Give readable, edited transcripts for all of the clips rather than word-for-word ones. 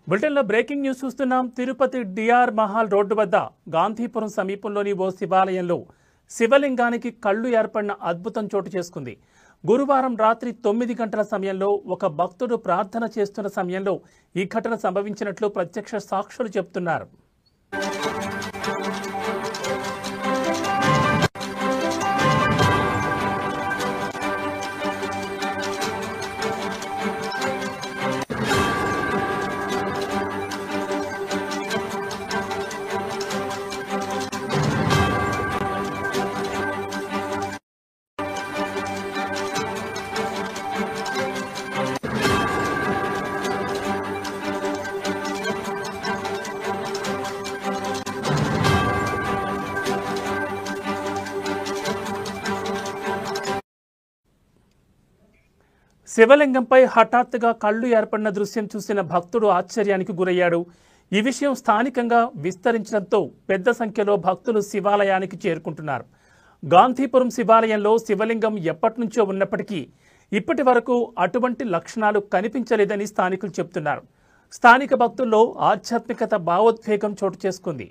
బులెటిన్లో breaking news చూస్తున్నాం. Tirupati DR Mahal road వద్ద గాంధీపురం సమీపంలోని ఓ శివాలయంలో శివలింగానికి కళ్ళు ఏర్పడిన అద్భుతం చోటు చేసుకుంది. గురువారం రాత్రి 9 గంటల సమయంలో ఒక భక్తుడు ప్రార్థన చేస్తున్న సమయంలో ఈ ఘటన సంభవించినట్లు ప్రత్యక్ష సాక్షులు చెబుతున్నారు. శివలింగంపై హఠాత్తుగా కళ్ళు ఏర్పడిన దృశ్యం చూసిన భక్తుడు ఆశ్చర్యానికి గురయ్యాడు. ఈ విషయం స్థానికంగా విస్తరించడంతో పెద్ద సంఖ్యలో భక్తులు శివాలయానికి చేరుకుంటున్నారు. గాంధీపురం శివాలయంలో శివలింగం ఎప్పటినుంచో ఉన్నప్పటికీ ఇప్పటి వరకు అటువంటి లక్షణాలు కనిపించలేదని స్థానికులు చెబుతున్నారు. స్థానిక భక్తుల్లో ఆధ్యాత్మికత భావోద్వేగం చోటు చేసుకుంది.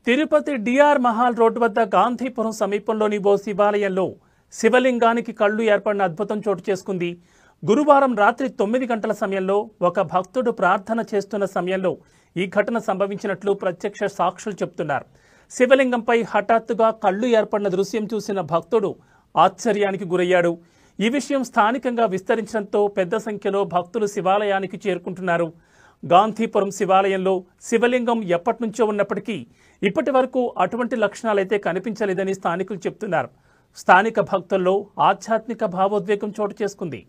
తిరుపతి డిఆర్ మహల్ రోడ్డు వద్ద గాంధీపురం సమీపంలోని ఓ శివాలయంలో శివలింగానికి కళ్ళు ఏర్పడిన అద్భుతం చోటు చేసుకుంది. గురువారం రాత్రి 9 గంటల సమయంలో ఒక భక్తుడు ప్రార్థన చేస్తున్న సమయంలో ఈ ఘటన సంభవించినట్లు ప్రత్యక్ష సాక్షులు చెబుతున్నారు. శివలింగంపై హఠాత్తుగా కళ్ళు ఏర్పడిన దృశ్యం చూసిన భక్తుడు ఆశ్చర్యానికి గురయ్యాడు. ఈ విషయం స్థానికంగా విస్తరించడంతో పెద్ద సంఖ్యలో భక్తులు శివాలయానికి చేరుకుంటున్నారు. గాంధీపురం శివాలయంలో శివలింగం ఎప్పటినుంచో ఉన్నప్పటికీ ఇప్పటి వరకు అటువంటి లక్షణాలైతే కనిపించలేదని స్థానికులు చెబుతున్నారు. స్థానిక భక్తుల్లో ఆధ్యాత్మిక భావోద్వేగం చోటు చేసుకుంది.